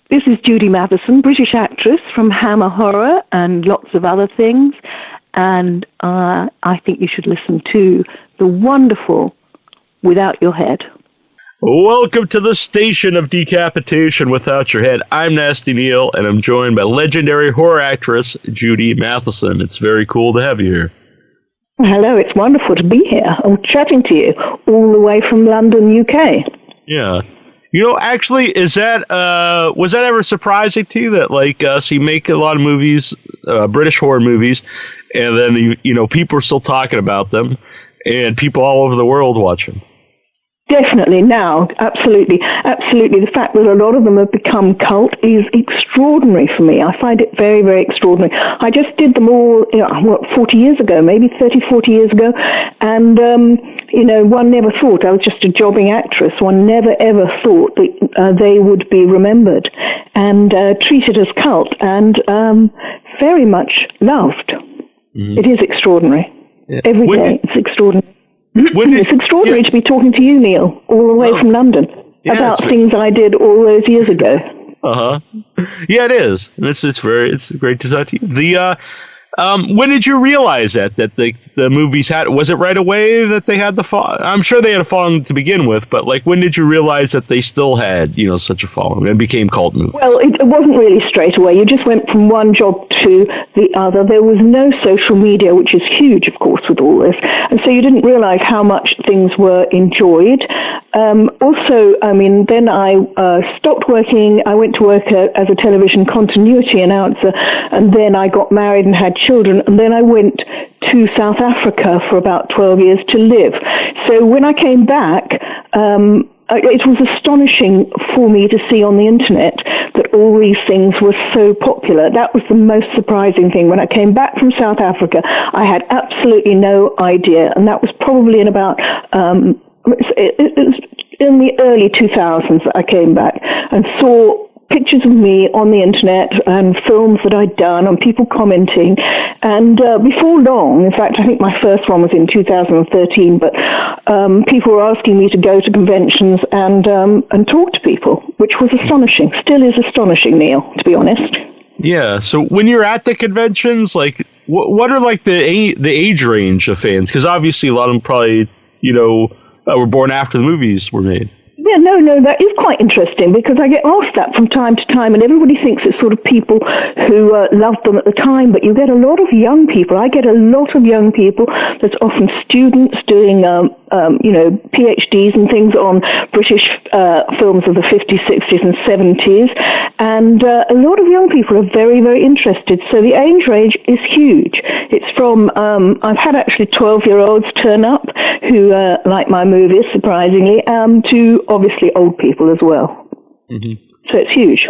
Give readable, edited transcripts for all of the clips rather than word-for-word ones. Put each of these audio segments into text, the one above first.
This is Judy Matheson, British actress from Hammer Horror and lots of other things. And I think you should listen to the wonderful Without Your Head. Welcome to the station of decapitation without your head. I'm Nasty Neil, and I'm joined by legendary horror actress Judy Matheson. It's very cool to have you here. Hello, it's wonderful to be here. I'm chatting to you all the way from London, UK. Yeah. You know, actually, was that ever surprising to you that, so you make a lot of movies, British horror movies, and then, people are still talking about them, and people all over the world watch them? Definitely now, absolutely. The fact that a lot of them have become cult is extraordinary for me. I find it very, very extraordinary. I just did them all, 40 years ago, maybe 30, 40 years ago, and, one never thought, I was just a jobbing actress, one never ever thought that they would be remembered and treated as cult and very much loved. Mm-hmm. It is extraordinary. Yeah. Every day, it's extraordinary. It's extraordinary to be talking to you, Neil, all the way from London, about things I did all those years ago. Yeah, it is. It's great to talk to you. When did you realize that the movies was it right away that they had the fall? I'm sure they had a following to begin with, but when did you realize that they still had, such a following and became cult movies? Well, it wasn't really straight away. You just went from one job to the other. There was no social media, which is huge, of course, with all this. And so you didn't realize how much things were enjoyed. Then I stopped working. I went to work as a television continuity announcer, and then I got married and had children, and then I went to South Africa for about 12 years to live. So when I came back, it was astonishing for me to see on the internet that all these things were so popular. That was the most surprising thing. When I came back from South Africa, I had absolutely no idea, and that was probably in about it was in the early 2000s that I came back and saw pictures of me on the internet and films that I'd done and people commenting. And before long, in fact, I think my first one was in 2013, but people were asking me to go to conventions and talk to people, which was astonishing. Still is astonishing, Neil, to be honest. Yeah. So when you're at the conventions, what are the age range of fans? Because obviously a lot of them probably, were born after the movies were made. Yeah, no, that is quite interesting because I get asked that from time to time, and everybody thinks it's sort of people who loved them at the time, but you get a lot of young people. I get a lot of young people. There's often students doing, PhDs and things on British films of the 50s, 60s, and 70s, and a lot of young people are very, very interested. So the age range is huge. It's from, I've had actually 12-year-olds turn up who like my movies, surprisingly, to obviously old people as well. Mm-hmm. So it's huge.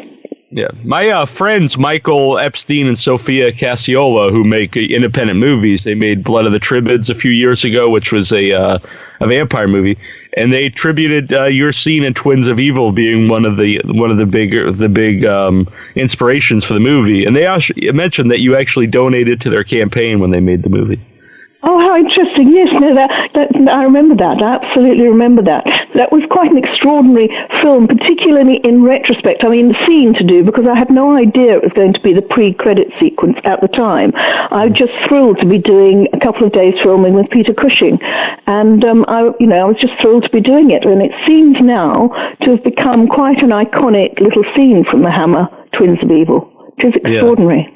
Yeah. My friends, Michael Epstein and Sophia Cassiola, who make independent movies, they made Blood of the Tribids a few years ago, which was a vampire movie, and they attributed your scene in Twins of Evil being one of the big inspirations for the movie. And they actually mentioned that you actually donated to their campaign when they made the movie. Oh, how interesting. Yes, no, that I remember that. I absolutely remember that. That was quite an extraordinary film, particularly in retrospect. I mean, the scene to do, because I had no idea it was going to be the pre-credit sequence at the time. I was just thrilled to be doing a couple of days filming with Peter Cushing. And, I was just thrilled to be doing it. And it seems now to have become quite an iconic little scene from the Hammer Twins of Evil, which is extraordinary.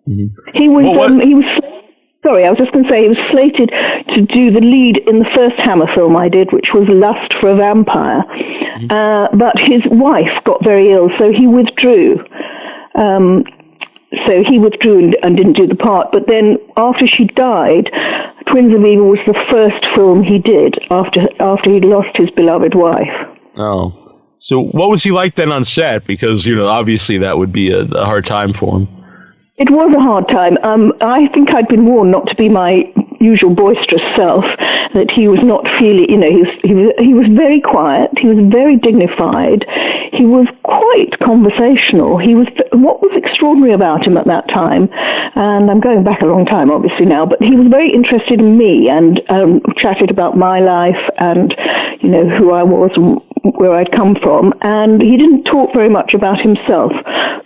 Yeah. Mm-hmm. He was Sorry, I was just going to say he was slated to do the lead in the first Hammer film I did, which was Lust for a Vampire. Mm-hmm. But his wife got very ill, so he withdrew. And didn't do the part. But then after she died, Twins of Evil was the first film he did after he'd lost his beloved wife. Oh. So what was he like then on set? Because, obviously that would be a hard time for him. It was a hard time. I think I'd been warned not to be my usual boisterous self, that he was not feeling, he was very quiet, he was very dignified, he was quite conversational. What was extraordinary about him at that time, and I'm going back a long time obviously now, but he was very interested in me and chatted about my life and, who I was and where I'd come from, and he didn't talk very much about himself.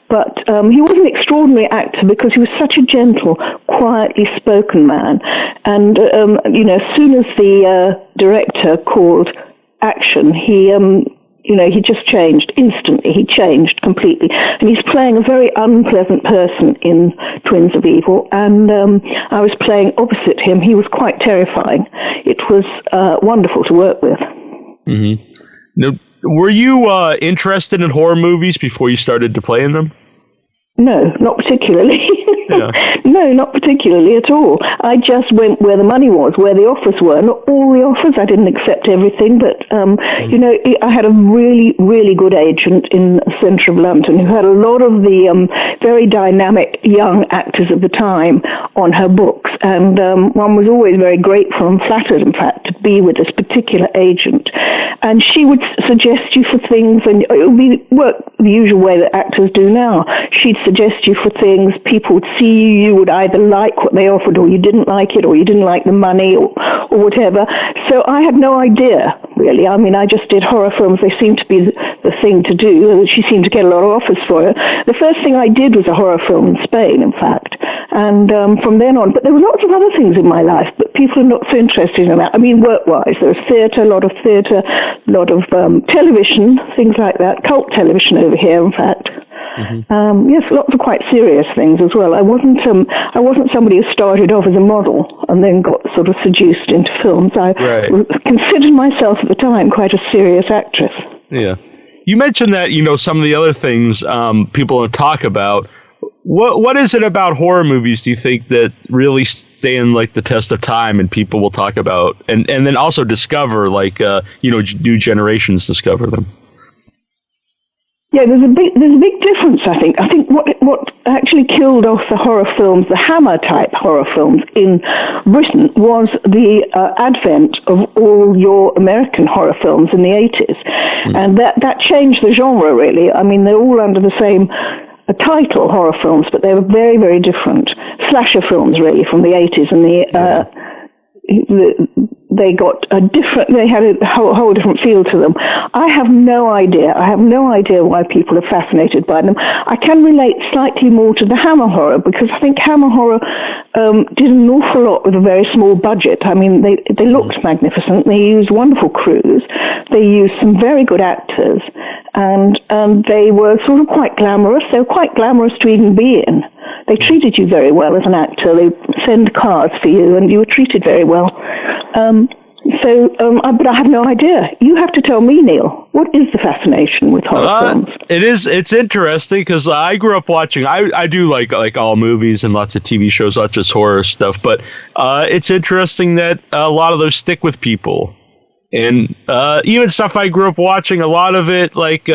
But he was an extraordinary actor because he was such a gentle, quietly spoken man. And, as soon as the director called action, he just changed instantly. He changed completely. And he's playing a very unpleasant person in Twins of Evil. And I was playing opposite him. He was quite terrifying. It was wonderful to work with. Mm-hmm. Now, were you interested in horror movies before you started to play in them? No, not particularly. Yeah. No, not particularly at all. I just went where the money was, where the offers were. Not all the offers. I didn't accept everything, but, I had a really, really good agent in the centre of London who had a lot of the very dynamic young actors of the time on her books. And one was always very grateful and flattered, in fact, to be with this particular agent. And she would suggest you for things, and it would work the usual way that actors do now. She'd suggest you for things, people would see you would either like what they offered or you didn't like it or you didn't like the money or whatever. So I had no idea, really. I mean, I just did horror films. They seemed to be the thing to do. She seemed to get a lot of offers for it. The first thing I did was a horror film in Spain, in fact. And from then on, but there were lots of other things in my life, but people are not so interested in that. I mean, work-wise, there was theatre, a lot of television, things like that, cult television over here, in fact. Mm-hmm. Yes, lots of quite serious things as well. I wasn't somebody who started off as a model and then got sort of seduced into films. I considered myself at the time quite a serious actress. Yeah. You mentioned that, some of the other things people don't talk about. What is it about horror movies, do you think, that really stand like the test of time and people will talk about and then also discover, like, new generations discover them? Yeah, there's a big difference, I think. I think what actually killed off the horror films, the Hammer-type horror films in Britain, was the advent of all your American horror films in the 80s. Mm. And that changed the genre, really. I mean, they're all under the same title, horror films, but they were very, very different. Slasher films, really, from the 80s and they got they had a whole different feel to them. I have no idea why people are fascinated by them. I can relate slightly more to the Hammer horror because I think Hammer horror did an awful lot with a very small budget. I mean, they looked magnificent. They used wonderful crews. They used some very good actors, and they were sort of quite glamorous. They were quite glamorous to even be in. They treated you very well as an actor. They send cards for you, and you were treated very well. But I have no idea. You have to tell me, Neil. What is the fascination with horror films? It's interesting because I grew up watching. I do like all movies and lots of TV shows, not just horror stuff. But it's interesting that a lot of those stick with people, and even stuff I grew up watching. A lot of it, like.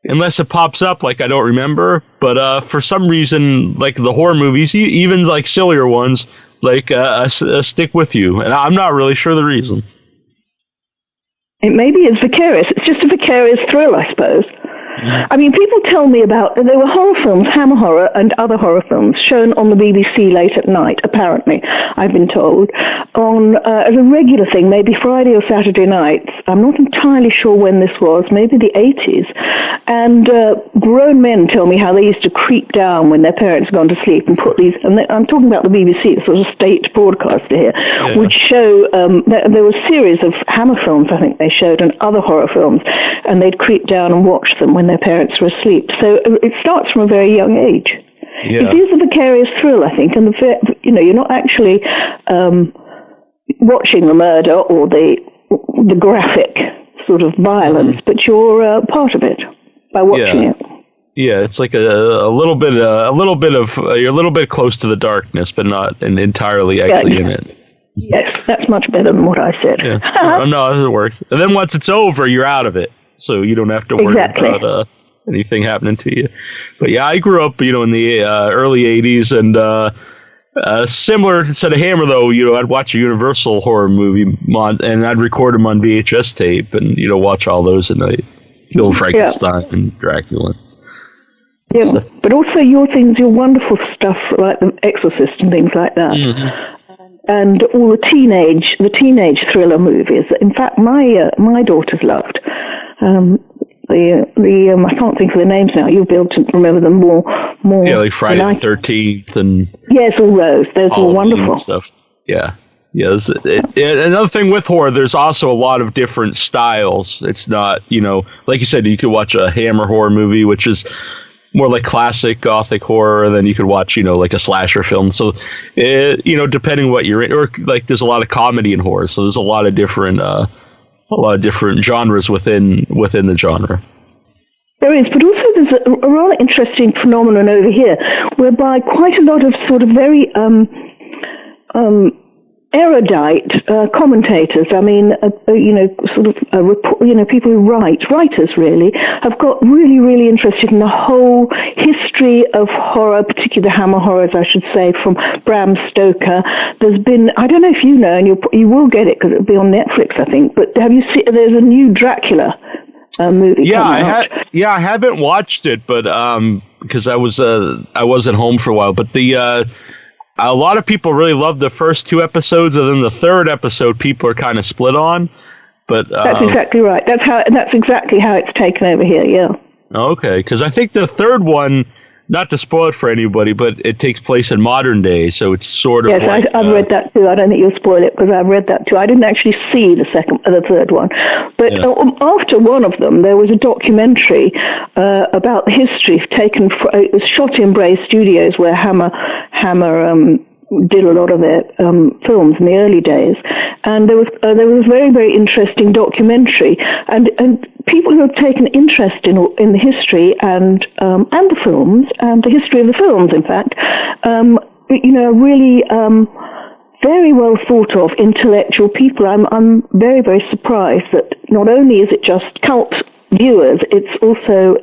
Unless it pops up, like I don't remember, but for some reason, like the horror movies, even like sillier ones, like stick with you, and I'm not really sure the reason. It maybe is vicarious. It's just a vicarious thrill, I suppose. I mean, people tell me about, there were horror films, Hammer horror and other horror films shown on the BBC late at night, apparently, I've been told, on as a regular thing, maybe Friday or Saturday nights. I'm not entirely sure when this was, maybe the 80s. And grown men tell me how they used to creep down when their parents had gone to sleep and put these, and I'm talking about the BBC, the sort of state broadcaster here, would show, there was a series of Hammer films, I think they showed, and other horror films, and they'd creep down and watch them when their parents were asleep. So it starts from a very young age. Yeah. It is a vicarious thrill, I think, and you're not actually watching the murder or the graphic sort of violence, but you're part of it by watching it. Yeah, it's like a little bit of you're a little bit close to the darkness, but not entirely actually in it. Yes, that's much better than what I said. Yeah. No, it works. And then once it's over, you're out of it. So you don't have to worry about anything happening to you. But yeah, I grew up, in the early 80s, and similar to Hammer, though, I'd watch a Universal horror movie, and I'd record them on VHS tape, and, watch all those at night. Frankenstein and Dracula. Yeah, so. But also your wonderful stuff, like The Exorcist and things like that. Mm-hmm. And all the teenage thriller movies that, in fact, my daughters loved. I can't think of the names now. You'll be able to remember them more. Yeah, like Friday the 13th and yes, all those. Those were wonderful stuff. Yeah. Yes. Another thing with horror, there's also a lot of different styles. It's not, like you said, you could watch a Hammer horror movie, which is more like classic Gothic horror, and then you could watch, like a slasher film. So, depending what you're in, or like there's a lot of comedy in horror. So there's a lot of different genres within the genre. There is, but also there's a rather interesting phenomenon over here, whereby quite a lot of sort of very erudite commentators, people who writers really, have got really, really interested in the whole history of horror, particularly the Hammer horrors, I should say, from Bram Stoker. There's been, I don't know if you know, and you will get it because it'll be on Netflix, I think, but have you seen, there's a new Dracula movie coming out. I haven't watched it, but because I wasn't home for a while, but a lot of people really love the first 2 episodes, and then the third episode people are kind of split on. But that's exactly right. That's exactly how it's taken over here. Yeah. Okay, because I think the third one, not to spoil it for anybody, but it takes place in modern day, so it's sort of. Yes, like, I've read that too. I don't think you'll spoil it because I've read that too. I didn't actually see the third one, but after one of them, there was a documentary about the history taken. It was shot in Bray Studios, where Hammer did a lot of their films in the early days, and there was a very, very interesting documentary, and people who have taken interest in the history and the films and the history of the films, in fact, really very well thought of intellectual people. I'm very, very surprised that not only is it just cult viewers, it's also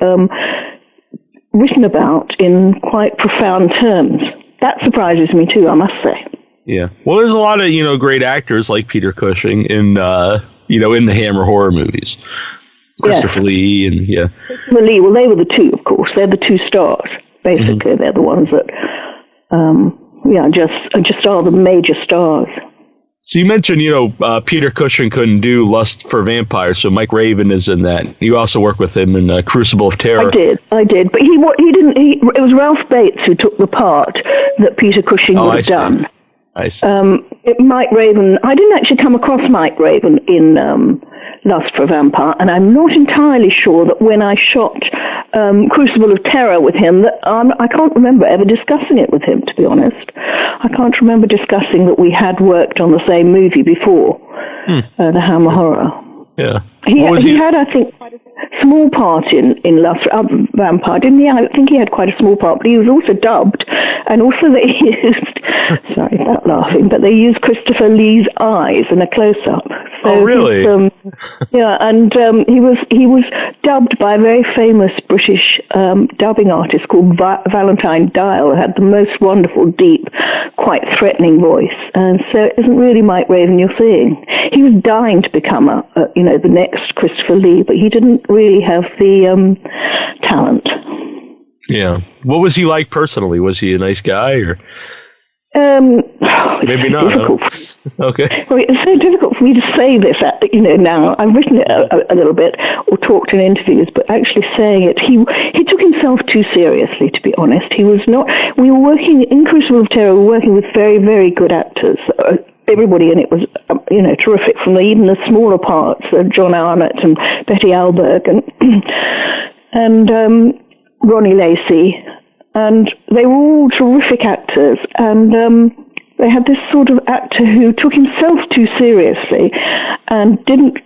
written about in quite profound terms. That surprises me too, I must say. Yeah. Well, there's a lot of, great actors like Peter Cushing in the Hammer horror movies. Christopher Lee and Christopher Lee, well, they were the two, of course. They're the 2 stars, basically. Mm-hmm. They're the ones that, just are the major stars. So you mentioned, Peter Cushing couldn't do Lust for Vampires, so Mike Raven is in that. You also work with him in Crucible of Terror. I did, but he didn't. It was Ralph Bates who took the part that Peter Cushing would have done. I see. Mike Raven. I didn't actually come across Mike Raven in Lust for a Vampire, and I'm not entirely sure that when I shot Crucible of Terror with him, that I can't remember ever discussing it with him, to be honest. I can't remember discussing that we had worked on the same movie before, the Hammer horror. Yeah. He had, I think, quite a small part in Lust for a Vampire, didn't he? I think he had quite a small part, but he was also dubbed, and also they used, sorry about laughing, but they used Christopher Lee's eyes in a close-up. So really? And he was dubbed by a very famous British dubbing artist called Valentine Dial, who had the most wonderful, deep, quite threatening voice. And so it isn't really Mike Raven you're seeing. He was dying to become the next Christopher Lee, but he didn't really have the talent. Yeah. What was he like personally? Was he a nice guy or? Maybe not. Okay. Well, it's so difficult for me to say this, now. I've written it a little bit or talked in interviews, but actually saying it, he took himself too seriously, to be honest. He was not. We were working in Crucible of Terror. We were working with very, very good actors. Everybody in it was, terrific, from even the smaller parts, John Arnott and Betty Alberg and Ronnie Lacey. And they were all terrific actors, and they had this sort of actor who took himself too seriously and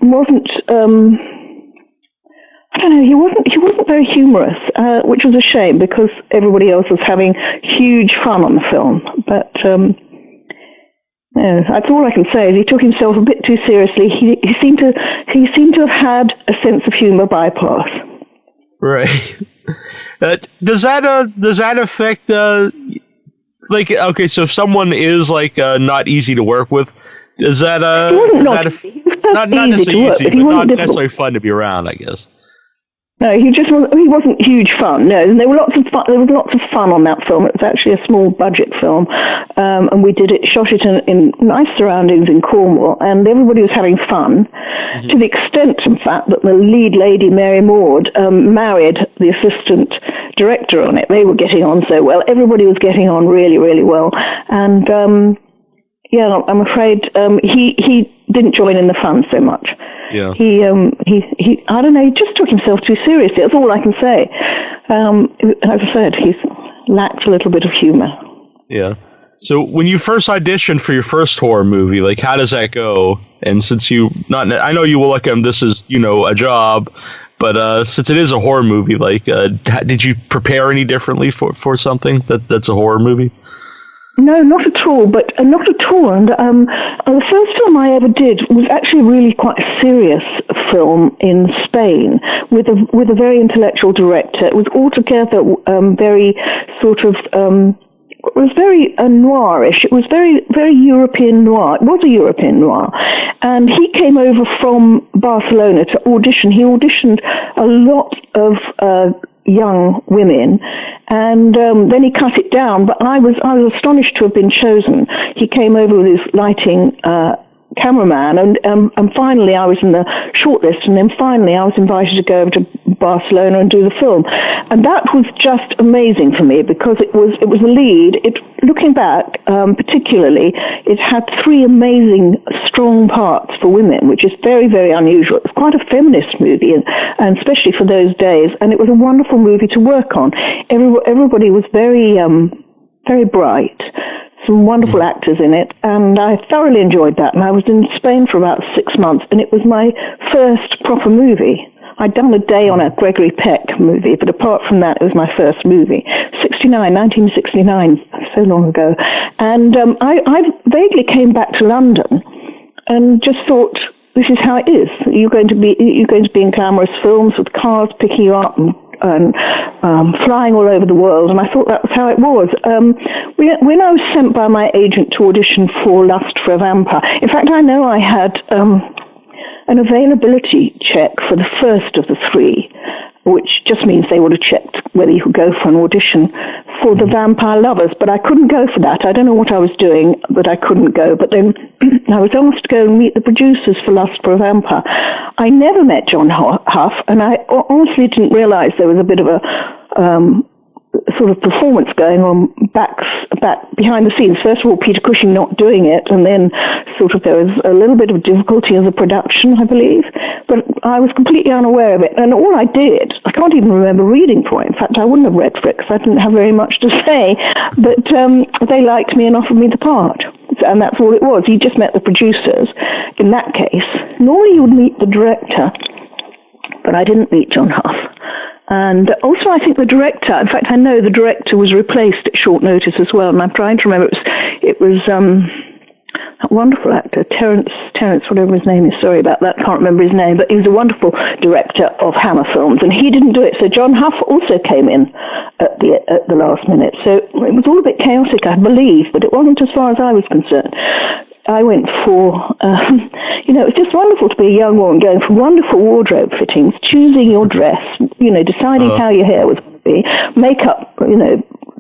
wasn't he wasn't very humorous, which was a shame because everybody else was having huge fun on the film. But that's all I can say is he took himself a bit too seriously. He seemed to have had a sense of humor bypass. Right. Does that affect okay, so if someone is not easy to work with, does that not necessarily easy, but not necessarily fun to be around, I guess. No, he wasn't huge fun. No, and there was lots of fun on that film. It was actually a small budget film, and we shot it in nice surroundings in Cornwall, and everybody was having fun, to the extent, in fact, that the lead lady, Mary Maud, married the assistant director on it. They were getting on so well. Everybody was getting on really, really well, and I'm afraid he didn't join in the fun so much. Yeah. He I don't know, he just took himself too seriously. That's all I can say. As I said, he's lacked a little bit of humor. Yeah. So when you first auditioned for your first horror movie, like, how does that go? And since I know you will look at this as, a job, but since it is a horror movie, like, did you prepare any differently for something that's a horror movie? No, not at all. Not at all. And the first film I ever did was actually really quite a serious film in Spain with a very intellectual director. It was altogether very sort of. It was very noirish. It was very, very European noir. It was a European noir. And he came over from Barcelona to audition. He auditioned a lot of young women, and then he cut it down. But I was astonished to have been chosen. He came over with his lighting cameraman, and finally I was in the shortlist, and then finally I was invited to go over to Barcelona and do the film, and that was just amazing for me because it was a lead. Looking back, particularly, it had 3 amazing, strong parts for women, which is very, very unusual. It was quite a feminist movie, and especially for those days, and it was a wonderful movie to work on. Everybody was very, very bright. Some wonderful actors in it, and I thoroughly enjoyed that. And I was in Spain for about 6 months, and it was my first proper movie. I'd done a day on a Gregory Peck movie, but apart from that, it was my first movie. 1969, so long ago. And I vaguely came back to London and just thought, this is how it is. You're going to be in glamorous films with cars picking you up and flying all over the world, and I thought that was how it was. When I was sent by my agent to audition for Lust for a Vampire, in fact, I know I had an availability check for the first of the 3, which just means they would have checked whether you could go for an audition for the Vampire Lovers, but I couldn't go for that. I don't know what I was doing, but I couldn't go. But then I was asked to go and meet the producers for Lust for a Vampire. I never met John Huff, and I honestly didn't realize there was a bit of a sort of performance going on back behind the scenes. First of all, Peter Cushing not doing it, and then sort of there was a little bit of difficulty in the production, I believe. But I was completely unaware of it, and all I did, I can't even remember reading for it. In fact, I wouldn't have read for it because I didn't have very much to say. But they liked me and offered me the part, and that's all it was. You just met the producers. In that case, normally you would meet the director, but I didn't meet John Huff. And also, I think the director, in fact, I know the director was replaced at short notice as well, and I'm trying to remember, it was a wonderful actor, Terence, whatever his name is, sorry about that, can't remember his name, but he was a wonderful director of Hammer films, and he didn't do it, so John Huff also came in at the last minute. So it was all a bit chaotic, I believe, but it wasn't as far as I was concerned. I went for, it was just wonderful to be a young woman going for wonderful wardrobe fittings, choosing your dress, deciding how your hair was going to be, makeup,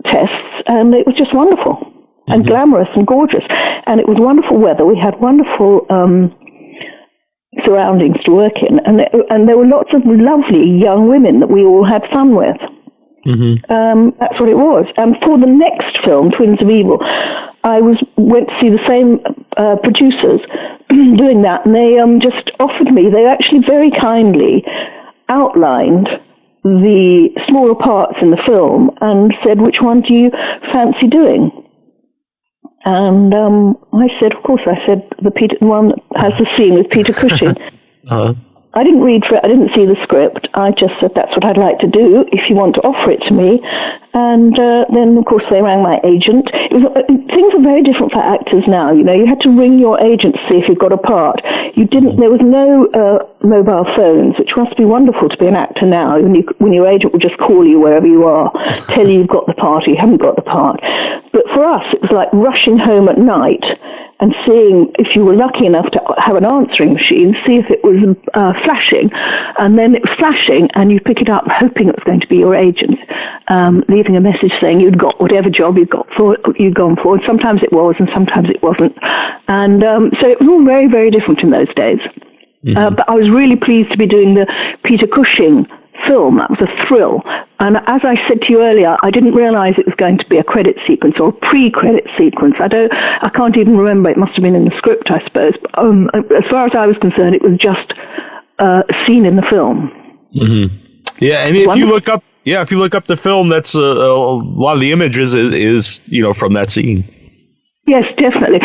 tests, and it was just wonderful and glamorous and gorgeous. And it was wonderful weather. We had wonderful surroundings to work in, and there were lots of lovely young women that we all had fun with. That's what it was. And for the next film, Twins of Evil, I went to see the same producers doing that, and they just offered me, they actually very kindly outlined the smaller parts in the film and said, which one do you fancy doing? And I said, of course, the one that has the scene with Peter Cushing. I didn't read for it. I didn't see the script. I just said, that's what I'd like to do if you want to offer it to me. And then, of course, they rang my agent. Things are very different for actors now. You had to ring your agent to see if you've got a part. There was no mobile phones, which must be wonderful to be an actor now, when your agent will just call you wherever you are, tell you you've got the part or you haven't got the part. But for us, it was like rushing home at night and seeing if you were lucky enough to have an answering machine, see if it was flashing, and then it was flashing, and you pick it up hoping it was going to be your agent, leaving a message saying you'd got whatever job you'd gone for. And sometimes it was, and sometimes it wasn't. And so it was all very, very different in those days. Mm-hmm. But I was really pleased to be doing the Peter Cushing film. That was a thrill. And as I said to you earlier, I didn't realize it was going to be a credit sequence or a pre-credit sequence. I can't even remember. It must have been in the script, I suppose. But, as far as I was concerned, it was just a scene in the film. Mm-hmm. Yeah, and if you look up the film, that's a lot of the images is from that scene. Yes, definitely.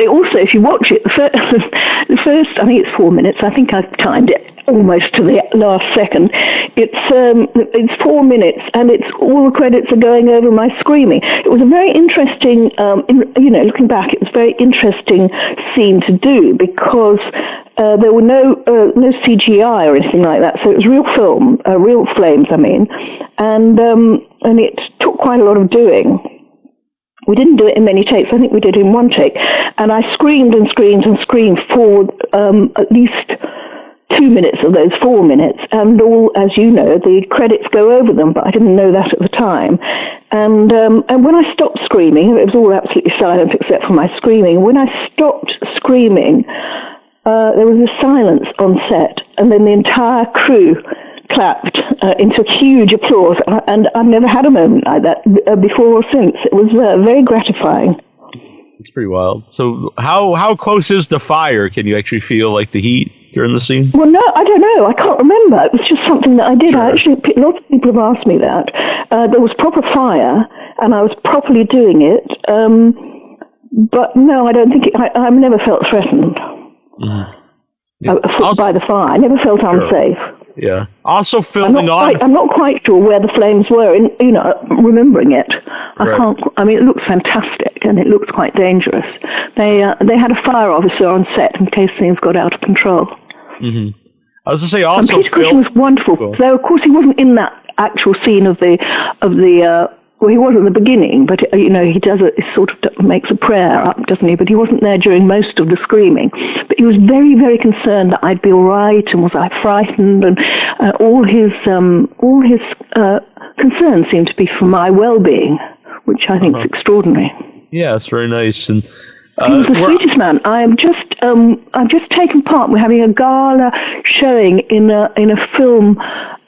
Also, if you watch it, the first, I think it's 4 minutes. I think I've timed it almost to the last second. It's 4 minutes, and it's all the credits are going over my screaming. It was a very interesting, looking back, it was a very interesting scene to do because there were no CGI or anything like that. So it was real film, real flames. I mean, and it took quite a lot of doing. We didn't do it in many takes. I think we did it in one take. And I screamed and screamed and screamed for at least 2 minutes of those 4 minutes. And all, as you know, the credits go over them, but I didn't know that at the time. And when I stopped screaming, it was all absolutely silent except for my screaming. When I stopped screaming, there was a silence on set, and then the entire crew clapped into huge applause, and I've never had a moment like that before or since. It was very gratifying. It's pretty wild. So how close is the fire? Can you actually feel like the heat during the scene? Well, no, I don't know. I can't remember. It was just something that I did. Sure. Lots of people have asked me that. There was proper fire, and I was properly doing it. But no, I don't think I've never felt threatened by the fire. I never felt unsafe. Yeah. Also filming I'm not quite sure where the flames were in, remembering it. It looks fantastic and it looks quite dangerous. They had a fire officer on set in case things got out of control. Mm-hmm. I was going to say also Peter Cushing was wonderful. Cool. Though of course he wasn't in that actual scene of the well, he was at the beginning, but he does he sort of makes a prayer up, doesn't he? But he wasn't there during most of the screaming. But he was very, very concerned that I'd be all right, and was I frightened, and all his concerns seemed to be for my well-being, which I think is extraordinary. Yeah, it's very nice. And he was the sweetest man. I've just taken part. We're having a gala showing in a film.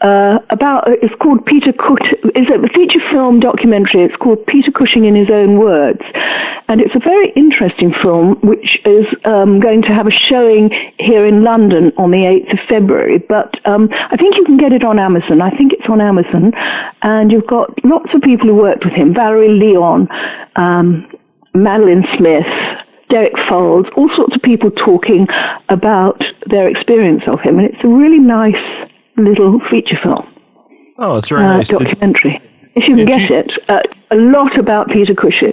It's called Peter Cushing. It's a feature film documentary. It's called Peter Cushing in His Own Words, and it's a very interesting film which is going to have a showing here in London on the 8th of February. But I think you can get it on Amazon. I think it's on Amazon, and you've got lots of people who worked with him: Valerie Leon, Madeline Smith, Derek Folds, all sorts of people talking about their experience of him, and it's a really nice little feature film. Oh, it's very nice. Documentary. If you can get it, a lot about Peter Cushing.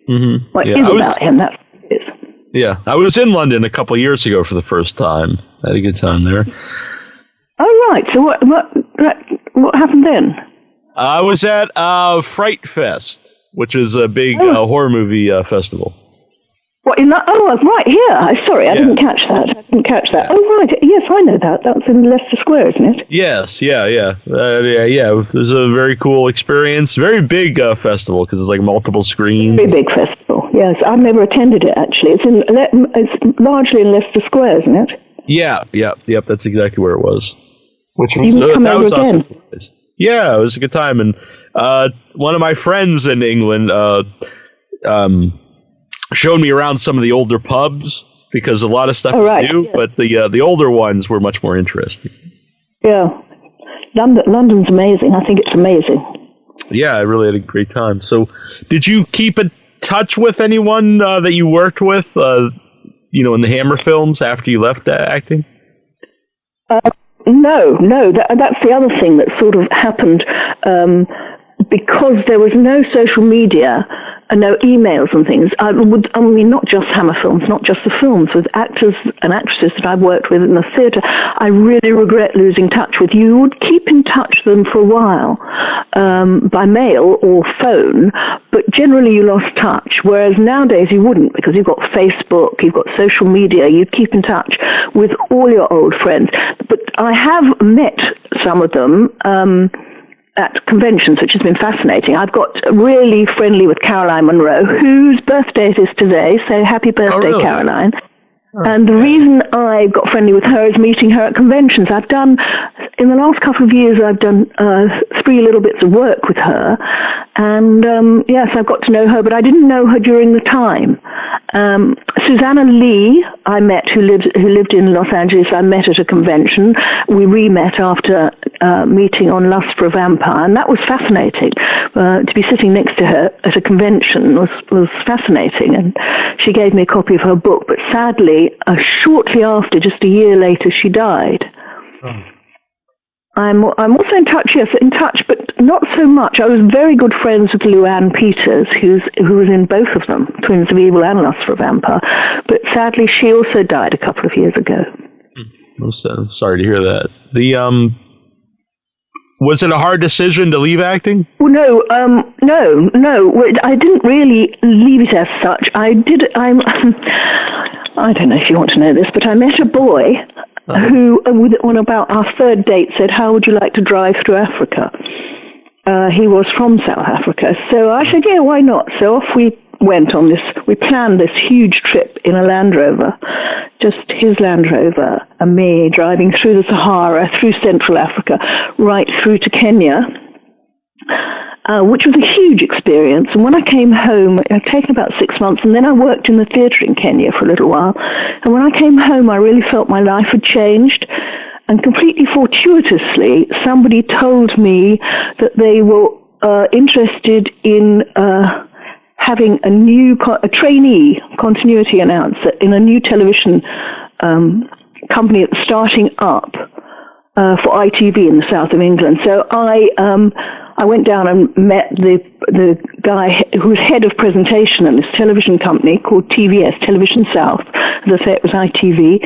Mm-hmm. What is about him, that's what it is. Yeah, I was in London a couple of years ago for the first time. I had a good time there. Oh, right. So what happened then? I was at Fright Fest, which is a big horror movie festival. What, in that? Oh, right, here. Sorry, I didn't catch that. Oh, right. Yes, I know that. That's in Leicester Square, isn't it? Yes, yeah. It was a very cool experience. Very big festival because it's like multiple screens. Very big festival, yes. I've never attended it, actually. It's largely in Leicester Square, isn't it? Yep, that's exactly where it was. Which was, you come over again? Awesome. Yeah, it was a good time. And one of my friends in England showed me around some of the older pubs because a lot of stuff is new, but the older ones were much more interesting. Yeah. London's amazing. I think it's amazing. Yeah, I really had a great time. So did you keep in touch with anyone that you worked with, in the Hammer films after you left acting? No. That's the other thing that sort of happened because there was no social media. No, emails and things. I mean, not just Hammer Films, not just the films, with actors and actresses that I've worked with in the theatre. I really regret losing touch with. You would keep in touch with them for a while, by mail or phone, but generally you lost touch, whereas nowadays you wouldn't, because you've got Facebook, you've got social media, you keep in touch with all your old friends. But I have met some of them, at conventions, which has been fascinating. I've got really friendly with Caroline Munro, whose birthday it is today, so happy birthday, really? Caroline. And the reason I got friendly with her is meeting her at conventions. In the last couple of years, I've done 3 little bits of work with her. And yes, I've got to know her, but I didn't know her during the time. Susanna Lee, I met, who lived in Los Angeles. I met at a convention. We re-met after meeting on Lust for a Vampire, and that was fascinating. To be sitting next to her at a convention was fascinating, and she gave me a copy of her book, but sadly, shortly after, just a year later, she died. Oh. I'm also in touch, but not so much. I was very good friends with Luann Peters, who was in both of them, Twins of Evil and Lust for a Vampire. But sadly, she also died a couple of years ago. I'm so sorry to hear that. Was it a hard decision to leave acting? Well, no. I didn't really leave it as such. I don't know if you want to know this, but I met a boy who, on about our 3rd date, said, "How would you like to drive through Africa?" He was from South Africa. So I said, yeah, why not? So off we went on this. We planned this huge trip in a Land Rover, just his Land Rover and me, driving through the Sahara, through Central Africa, right through to Kenya, which was a huge experience. And when I came home, I'd taken about 6 months, and then I worked in the theatre in Kenya for a little while. And when I came home, I really felt my life had changed. And completely fortuitously, somebody told me that they were interested in having a trainee continuity announcer in a new television company that's starting up for ITV in the south of England. So I went down and met the guy who was head of presentation at this television company called TVS, Television South. As I say, it was ITV.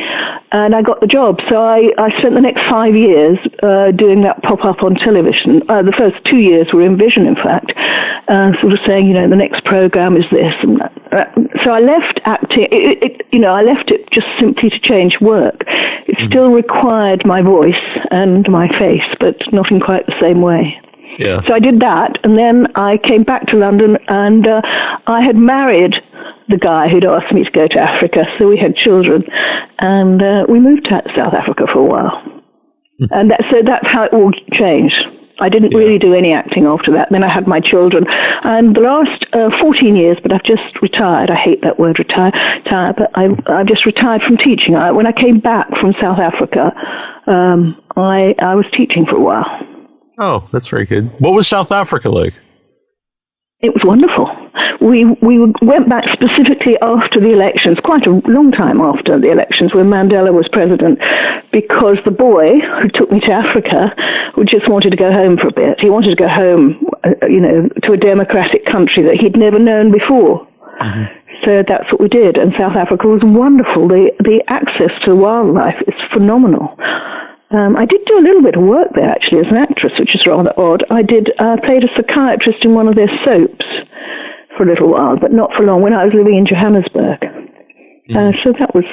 And I got the job. So I spent the next 5 years doing that pop-up on television. The first 2 years were in Vision, in fact, sort of saying, the next program is this and that. So I left acting. I left it just simply to change work. It still required my voice and my face, but not in quite the same way. Yeah. So I did that, and then I came back to London, and I had married the guy who'd asked me to go to Africa, so we had children, and we moved to South Africa for a while. And so that's how it all changed. I didn't really do any acting after that. Then I had my children. And the last 14 years, but I've just retired. I hate that word, retire, but I've just retired from teaching. When I came back from South Africa, I was teaching for a while. Oh, that's very good. What was South Africa like? It was wonderful. We went back specifically after the elections, quite a long time after the elections, when Mandela was president, because the boy who took me to Africa just wanted to go home for a bit. He wanted to go home, to a democratic country that he'd never known before. Mm-hmm. So that's what we did, and South Africa was wonderful. The access to wildlife is phenomenal. I did do a little bit of work there, actually, as an actress, which is rather odd. I played a psychiatrist in one of their soaps for a little while, but not for long, when I was living in Johannesburg. So that was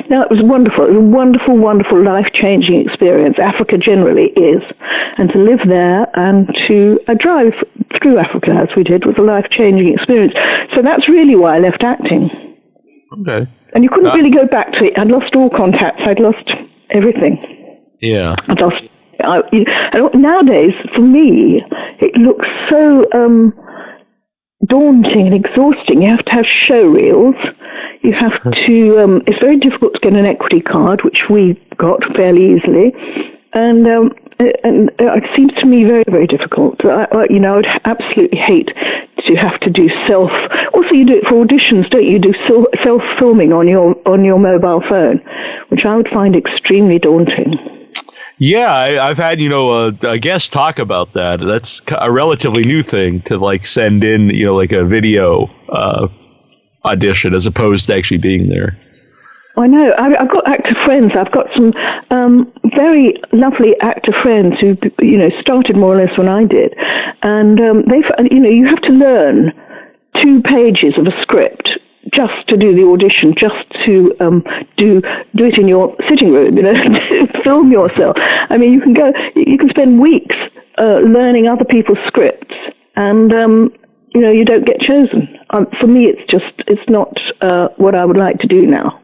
wonderful. It was a wonderful, wonderful, life-changing experience. Africa generally is. And to live there and to drive through Africa, as we did, was a life-changing experience. So that's really why I left acting. Okay. And you couldn't really go back to it. I'd lost all contacts. I'd lost everything. Yeah. Nowadays, for me, it looks so daunting and exhausting. You have to have show reels. You have to. It's very difficult to get an equity card, which we got fairly easily, and it seems to me very, very difficult. I would absolutely hate to have to do self. Also, you do it for auditions, don't you? You do self-filming on your mobile phone, which I would find extremely daunting. Yeah, I've had, a guest talk about that. That's a relatively new thing to send in, a video audition as opposed to actually being there. I know. I've got actor friends. I've got some very lovely actor friends who, started more or less when I did, and you have to learn 2 pages of a script just to do the audition, just to do it in your sitting room, to film yourself. I mean, you can spend weeks learning other people's scripts, and you don't get chosen. For me, it's not what I would like to do now.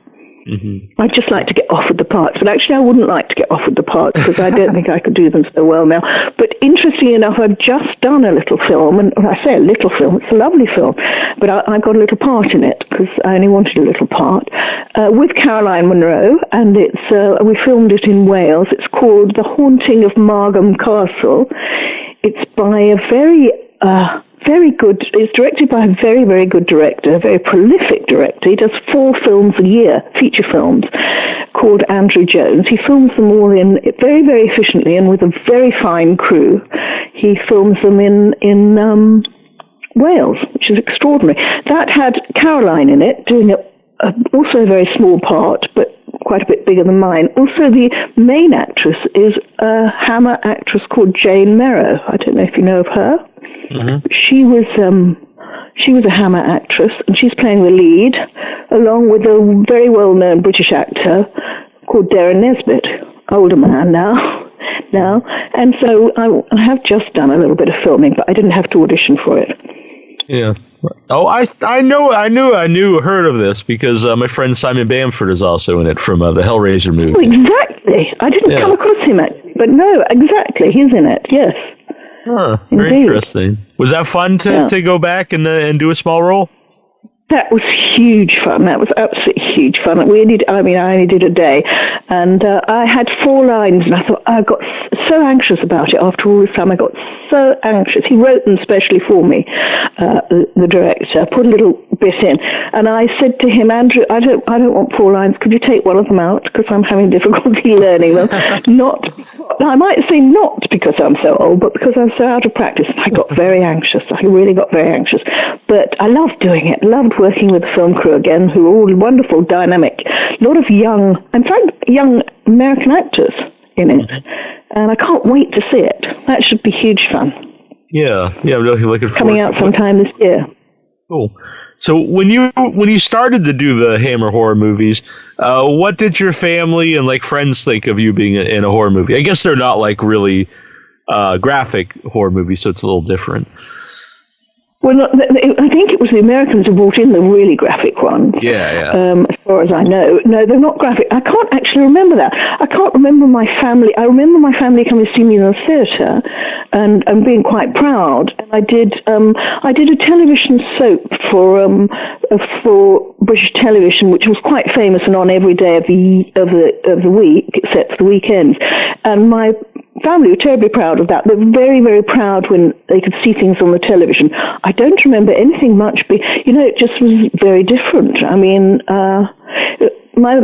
Mm-hmm. I'd just like to get offered the parts, but actually I wouldn't like to get offered the parts because I don't think I could do them so well now. But interestingly enough, I've just done a little film, and when I say a little film, it's a lovely film, but I got a little part in it because I only wanted a little part, with Caroline Munro, and we filmed it in Wales. It's called The Haunting of Margam Castle. It's by a very good, it's directed by a very, very good director, a very prolific director. He does 4 films a year, feature films, called Andrew Jones. He films them all in very, very efficiently and with a very fine crew. He films them in Wales, which is extraordinary. That had Caroline in it, doing also a very small part, but quite a bit bigger than mine. Also, the main actress is a Hammer actress called Jane Merrow. I don't know if you know of her. Mm-hmm. She was a Hammer actress, and she's playing the lead, along with a very well-known British actor called Darren Nesbitt, older man now. And so I have just done a little bit of filming, but I didn't have to audition for it. Yeah. Oh, I heard of this because my friend Simon Bamford is also in it from the Hellraiser movie. Oh, exactly. I didn't come across him, but no, exactly. He's in it. Yes. Huh, very interesting. Was that fun to go back and do a small role? That was huge fun. That was absolutely huge fun. I only did a day, and I had 4 lines, and I thought, I got so anxious about it after all this time. I got so anxious. He wrote them specially for me, the director, put a little bit in, and I said to him, Andrew, I don't want 4 lines. Could you take one of them out, because I'm having difficulty learning them? I might say not because I'm so old, but because I'm so out of practice. I got very anxious. I really got very anxious. But I loved doing it. Loved working with the film crew again, who are all wonderful, dynamic. A lot of young American actors in it. And I can't wait to see it. That should be huge fun. Yeah, I'm really looking forward coming out sometime this year. Cool. So when you started to do the Hammer horror movies, what did your family and friends think of you being in a horror movie? I guess they're not really graphic horror movies, so it's a little different. Well, I think it was the Americans who brought in the really graphic ones. Yeah. As far as I know. No, they're not graphic. I can't actually remember that. I can't remember my family. I remember my family coming to see me in the theatre and being quite proud. And I did a television soap for British television, which was quite famous and on every day of the week, except for the weekends. And my family were terribly proud of that. They were very, very proud when they could see things on the television. I don't remember anything much, but it just was very different. I mean, my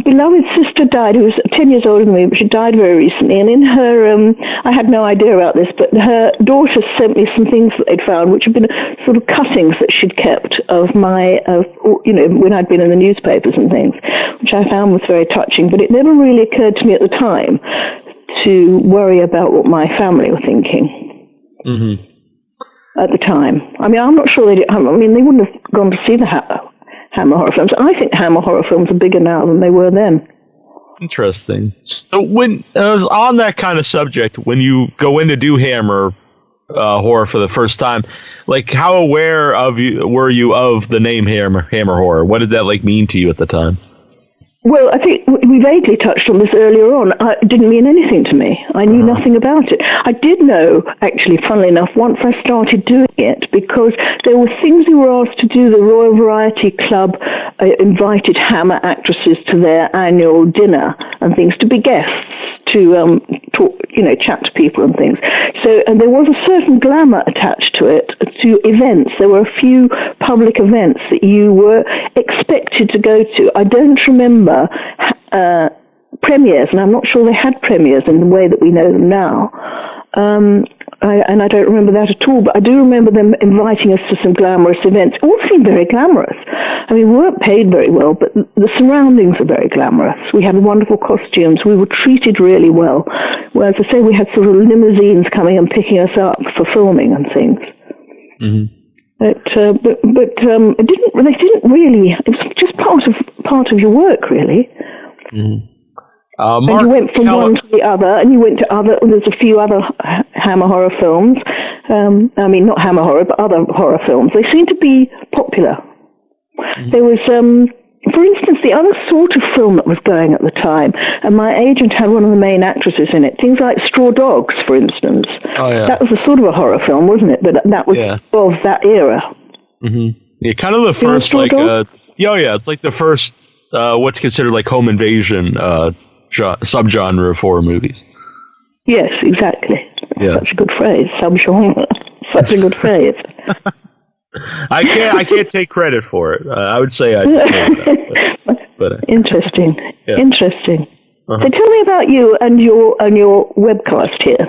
beloved sister died, who was 10 years older than me, but she died very recently. And in her, I had no idea about this, but her daughter sent me some things that they'd found, which had been sort of cuttings that she'd kept of when I'd been in the newspapers and things, which I found was very touching. But it never really occurred to me at the time to worry about what my family were thinking. Mm-hmm. At the time. I mean, I'm not sure they did. I mean, they wouldn't have gone to see the Hammer horror films. I think Hammer horror films are bigger now than they were then. Interesting. So when on that kind of subject, when you go in to do Hammer horror for the first time, how aware were you of the name Hammer horror? What did that mean to you at the time? Well, I think we vaguely touched on this earlier on. It didn't mean anything to me. I knew nothing about it. I did know, actually, funnily enough, once I started doing it, because there were things we were asked to do. The Royal Variety Club invited Hammer actresses to their annual dinner and things, to be guests, to talk, chat to people and things. So, and there was a certain glamour attached to it, to events. There were a few public events that you were expected to go to. I don't remember premieres, and I'm not sure they had premieres in the way that we know them now. and I don't remember that at all, but I do remember them inviting us to some glamorous events. It all seemed very glamorous. I mean, we weren't paid very well, but the surroundings are very glamorous. We had wonderful costumes. We were treated really well. Well, as I say, we had sort of limousines coming and picking us up for filming and things. Mm-hmm. But it didn't. They didn't really. It was just part of your work, really. Mm-hmm. Mark, and you went from one to the other, and you went to other. There's a few other Hammer horror films. I mean, not Hammer horror, but other horror films. They seem to be popular. Mm-hmm. There was, for instance, the other sort of film that was going at the time, and my agent had one of the main actresses in it. Things like Straw Dogs, for instance. Oh, yeah. That was a sort of a horror film, wasn't it? But that was of that era. Mm-hmm. Yeah, kind of the first, like, it's like the first, what's considered like home invasion subgenre of horror movies. Yes, exactly. Yeah. Such a good phrase, subgenre. Such a good phrase. I can't take credit for it. I would say I did, but interesting. Yeah. Interesting. Uh-huh. So tell me about you and your webcast here.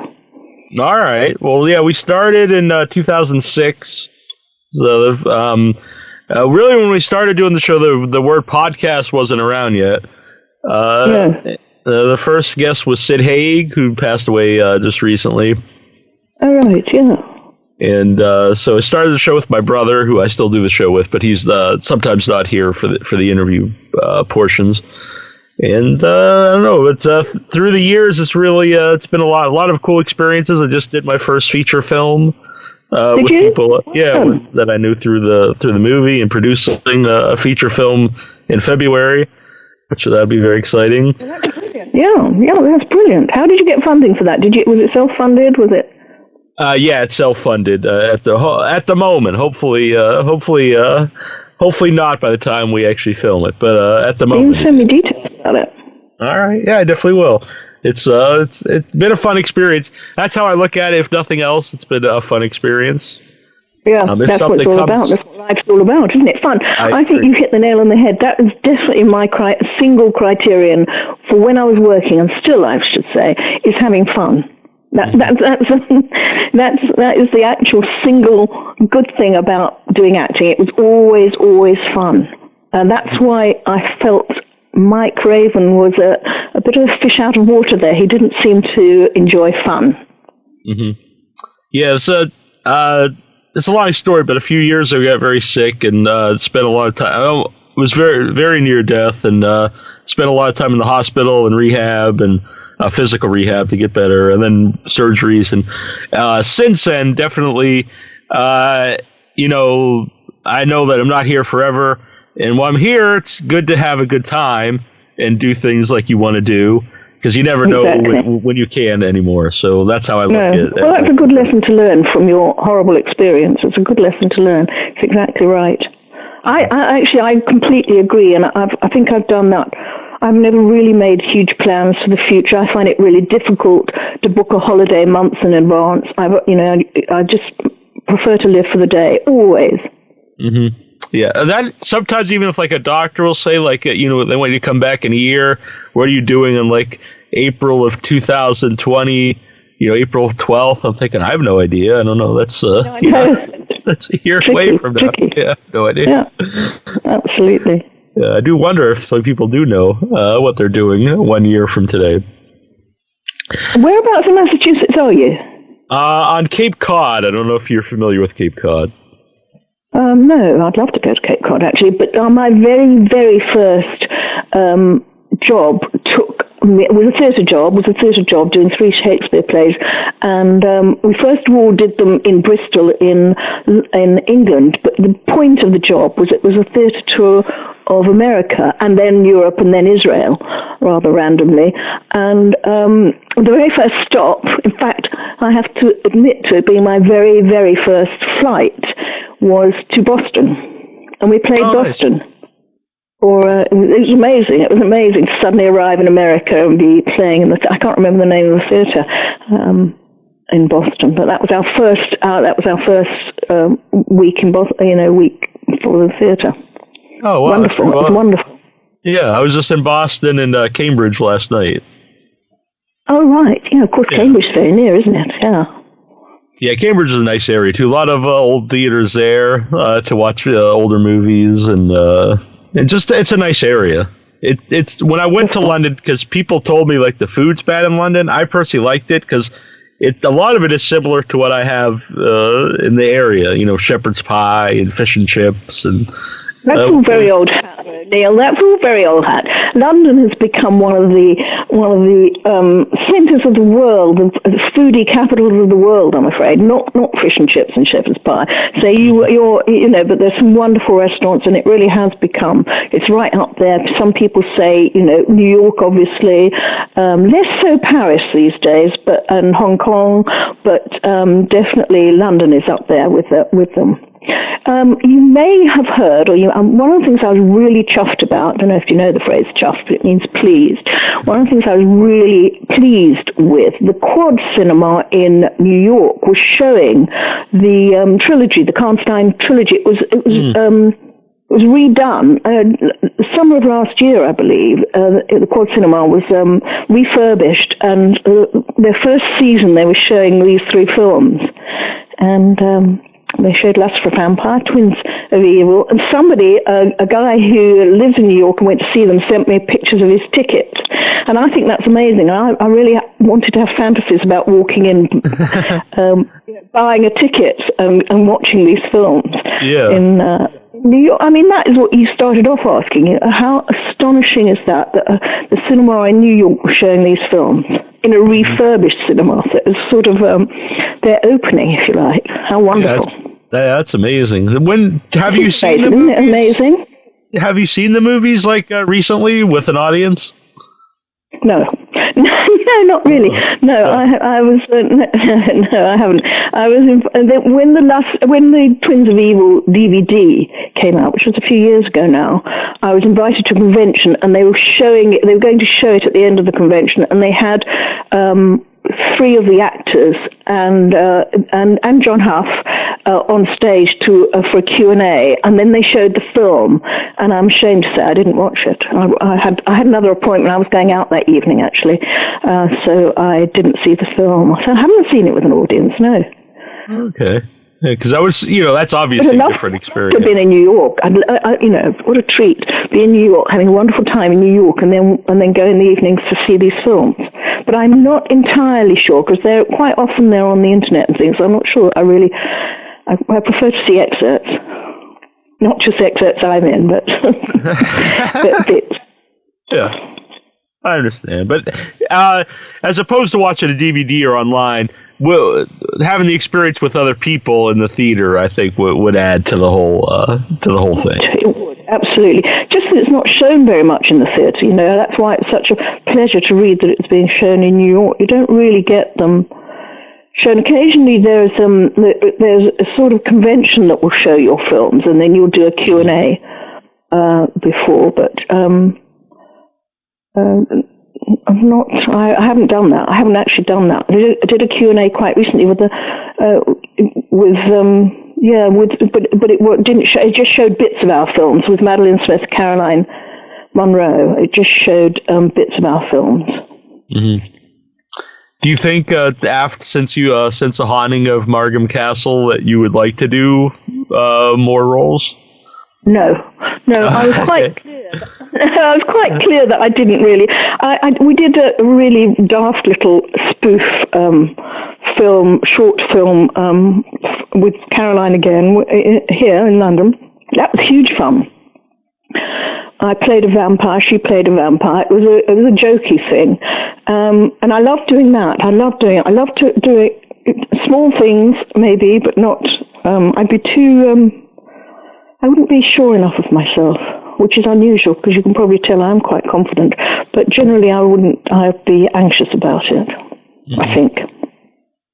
All right. Well, yeah, we started in 2006. So really, when we started doing the show, the word podcast wasn't around yet. The first guest was Sid Haig, who passed away just recently. All right, yeah. And so I started the show with my brother, who I still do the show with, but he's sometimes not here for the interview portions. And I don't know, but through the years, it's really it's been a lot of cool experiences. I just did my first feature film with people, that I knew through the movie, and producing a feature film in February, which that'd be very exciting. Yeah, that's brilliant. How did you get funding for that? Was it self-funded? Was it? Yeah, it's self-funded at the moment. Hopefully not by the time we actually film it. But at the moment, can you send me details about it? All right, yeah, I definitely will. It's been a fun experience. That's how I look at it. If nothing else, it's been a fun experience. Yeah, that's what it's all about. That's what life's all about, isn't it? Fun. I think you hit the nail on the head. That is definitely my single criterion for when I was working, and still I should say, is having fun. That is the actual single good thing about doing acting. It was always fun, and that's why I felt Mike Raven was a bit of a fish out of water there. He didn't seem to enjoy fun. Mm-hmm. Yeah, so it's a long story, but a few years ago I got very sick and spent a lot of time. I was very, very near death, and spent a lot of time in the hospital and rehab and physical rehab to get better, and then surgeries. And since then, definitely, I know that I'm not here forever. And while I'm here, it's good to have a good time and do things like you want to do, because you never know when you can anymore. So that's how I look at it. Well, that's a good lesson to learn from your horrible experience. It's a good lesson to learn. It's exactly right. I completely agree, and I think I've done that. I've never really made huge plans for the future. I find it really difficult to book a holiday months in advance. I just prefer to live for the day, always. Mm-hmm. Yeah, that sometimes even if like a doctor will say like, they want you to come back in a year, what are you doing in like April of 2020, April 12th? I'm thinking, I have no idea. I don't know. That's that's a year away from now. Yeah, no idea. Yeah, absolutely. Yeah, I do wonder if some people do know what they're doing 1 year from today. Whereabouts in Massachusetts are you? On Cape Cod. I don't know if you're familiar with Cape Cod. No, I'd love to go to Cape Cod, actually. But my very, very first job was a theatre job doing 3 Shakespeare plays. And we first of all did them in Bristol in England. But the point of the job was it was a theatre tour of America, and then Europe, and then Israel, rather randomly. And the very first stop, in fact, I have to admit to it being my very, very first flight, was to Boston. And we played Boston. Nice. It was amazing. It was amazing to suddenly arrive in America and be playing in I can't remember the name of the theatre in Boston, but that was our first week in Boston. Week for the theatre. Oh, wow. Wonderful. It was wonderful. Yeah, I was just in Boston and Cambridge last night. Oh, right. Yeah, of course, Cambridge is very near, isn't it? Yeah. Yeah, Cambridge is a nice area too. A lot of old theaters there to watch older movies, and it's a nice area. It's when I went to London, because people told me like the food's bad in London. I personally liked it because a lot of it is similar to what I have in the area. You know, shepherd's pie and fish and chips and. That's all very old hat, Neil. That's all very old hat. London has become one of the centres of the world, the foodie capital of the world. I'm afraid, not fish and chips and shepherd's pie. So but there's some wonderful restaurants, and it really has become. It's right up there. Some people say, New York, obviously, less so Paris these days, and Hong Kong, but definitely London is up there with them. You may have heard, one of the things I was really chuffed about, I don't know if you know the phrase chuffed, but it means pleased. One of the things I was really pleased with, the Quad Cinema in New York was showing the trilogy, the Karnstein trilogy. It was redone. Summer of last year, I believe, the Quad Cinema was refurbished, and their first season they were showing these 3 films. And they showed Lust for Vampire, Twins of Evil, and somebody, a guy who lives in New York and went to see them, sent me pictures of his ticket. And I think that's amazing. I really wanted to have fantasies about walking in, buying a ticket and watching these films in New York. I mean, that is what you started off asking. How astonishing is that the cinema in New York was showing these films in a refurbished cinema? So it was sort of their opening, if you like. How wonderful. Yeah, that's amazing. Have you seen the movies? Isn't it amazing? Have you seen the movies recently with an audience? No, not really. No, I was. No, I haven't. I was when the Twins of Evil DVD came out, which was a few years ago now. I was invited to a convention, and they were showing it. They were going to show it at the end of the convention, and they had 3 of the actors and John Huff on stage for a Q&A, and then they showed the film, and I'm ashamed to say I didn't watch it. I had another appointment. I was going out that evening, actually, so I didn't see the film. So I haven't seen it with an audience, no. Okay. Because I was, that's obviously a different experience. I've been in New York. What a treat. Be in New York, having a wonderful time in New York, and then go in the evenings to see these films. But I'm not entirely sure, because they're quite often they're on the internet and things. So I'm not sure. I prefer to see excerpts, not just excerpts I'm in, but bits. Yeah, I understand. But as opposed to watching a DVD or online, having the experience with other people in the theater, I think, would add to the whole thing. It would, absolutely. Just that it's not shown very much in the theater. That's why it's such a pleasure to read that it's being shown in New York. You don't really get them shown. Occasionally, there's a sort of convention that will show your films, and then you'll do a Q&A before. But I haven't done that. I haven't actually done that. I did a Q&A quite recently but it didn't show. It just showed bits of our films with Madeline Smith, Caroline Munro. It just showed bits of our films. Mm-hmm. Do you think, since The Haunting of Margam Castle, that you would like to do more roles? No. I was quite clear. I was quite clear that I didn't really. We did a really daft little spoof short film with Caroline again here in London. That was huge fun. I played a vampire. She played a vampire. It was a jokey thing, and I loved doing that. I loved doing it. I loved to do it, small things maybe, but not. I'd be too. I wouldn't be sure enough of myself, which is unusual because you can probably tell I'm quite confident. But generally, I'd be anxious about it. Mm-hmm. I think.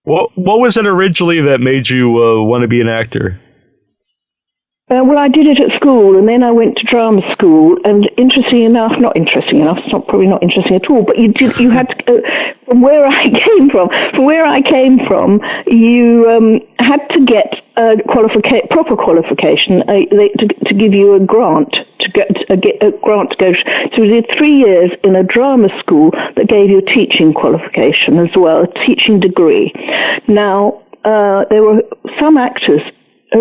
What was it originally that made you want to be an actor? Well, I did it at school, and then I went to drama school. And not interesting enough. It's probably not interesting at all. But you had to, from where I came from, you had to get a proper qualification to give you a grant to get a grant to go. So we did 3 years in a drama school that gave you a teaching qualification as well, a teaching degree. Now, there were some actors.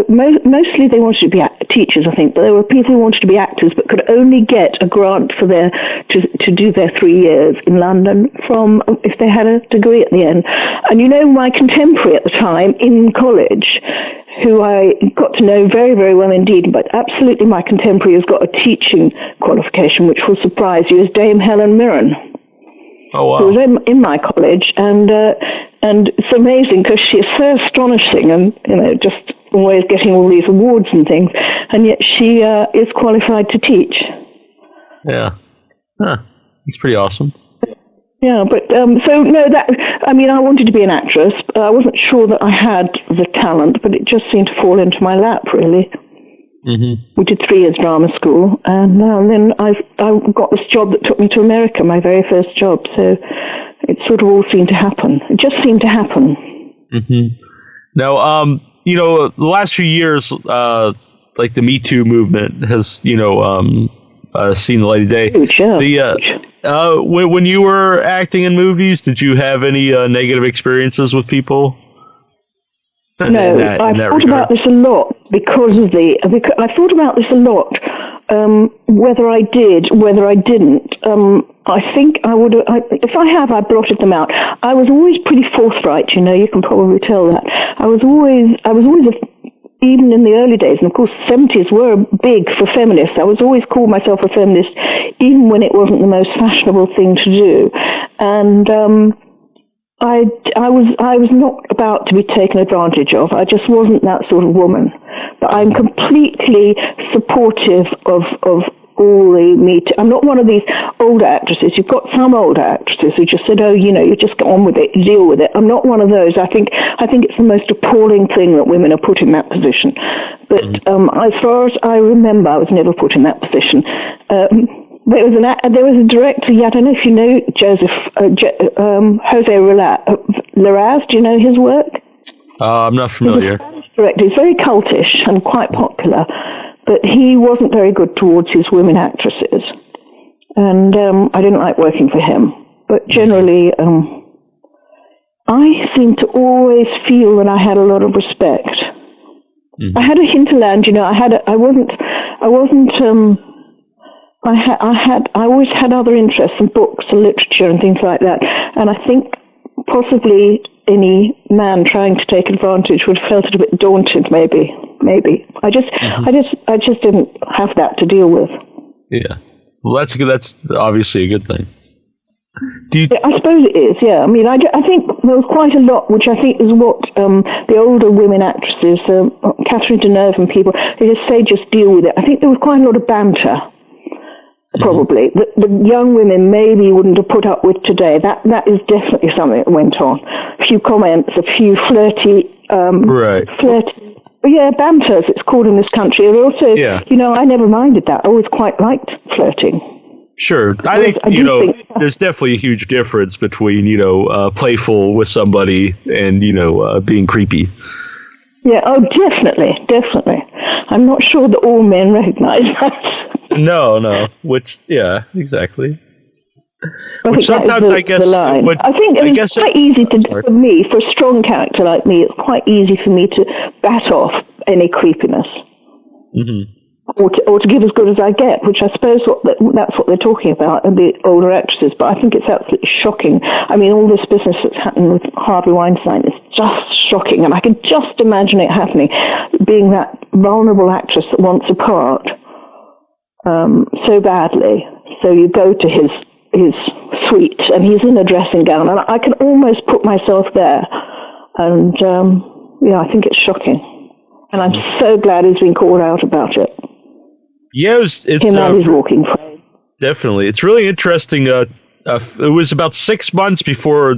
Mostly they wanted to be teachers, I think, but there were people who wanted to be actors but could only get a grant for to do their 3 years in London from if they had a degree at the end. And my contemporary at the time in college, who I got to know very, very well indeed, but absolutely my contemporary has got a teaching qualification, which will surprise you, is Dame Helen Mirren. Oh, wow. Who was in my college, and it's amazing because she is so astonishing and, just always getting all these awards and things, and yet she is qualified to teach. Yeah. Huh. It's pretty awesome. Yeah, but I wanted to be an actress. I wasn't sure that I had the talent, but it just seemed to fall into my lap, really. Mm-hmm. We did 3 years drama school, and then I got this job that took me to America, my very first job. So it sort of all seemed to happen. It just seemed to happen. Mm-hmm. Now, the last few years, like the MeToo movement has, seen the light of day. Huge, yeah. When you were acting in movies, did you have any negative experiences with people? No, I've thought about this a lot because I thought about this a lot, whether I did, whether I didn't. I think I would have, if I have, I blotted them out. I was always pretty forthright, you can probably tell that. I was always even in the early days, and of course the 70s were big for feminists. I was always called myself a feminist, even when it wasn't the most fashionable thing to do. And I was not about to be taken advantage of. I just wasn't that sort of woman. But I'm completely supportive of all the MeToo. I'm not one of these older actresses. You've got some older actresses who just said, you just get on with it, deal with it. I'm not one of those. I think it's the most appalling thing that women are put in that position. But as far as I remember, I was never put in that position. There was a director, I don't know if you know Jose Larraz. Do you know his work? I'm not familiar. He's a Spanish director. He's very cultish and quite popular, but he wasn't very good towards his women actresses. And I didn't like working for him. But generally, I seemed to always feel that I had a lot of respect. Mm-hmm. I had a hinterland, I always had other interests in books and literature and things like that. And I think possibly any man trying to take advantage would have felt it a bit daunted, maybe. I just didn't have that to deal with. Yeah. Well, that's good. That's obviously a good thing. I suppose it is, yeah. I think there was quite a lot, which I think is what the older women actresses, Catherine Deneuve and people, they just deal with it. I think there was quite a lot of banter. Probably. The young women maybe wouldn't have put up with today. That is definitely something that went on. A few comments, a few flirty, banters, it's called in this country. And also, I never minded that. I always quite liked flirting. Sure. I think there's definitely a huge difference between, playful with somebody and, being creepy. Yeah, oh, definitely. I'm not sure that all men recognize that. No. Which, yeah, exactly. Which sometimes I guess it's quite easy for me, for a strong character like me, it's quite easy for me to bat off any creepiness. Mm-hmm. Or to give as good as I get, which I suppose that's what they're talking about, and the older actresses. But I think it's absolutely shocking. All this business that's happened with Harvey Weinstein is just shocking, and I can just imagine it happening, being that vulnerable actress that wants a part so badly. So you go to his suite, and he's in a dressing gown, and I can almost put myself there. And I think it's shocking, and I'm so glad he's been called out about it. Yeah, it's him and his walking frame. Definitely, it's really interesting. It was about 6 months before,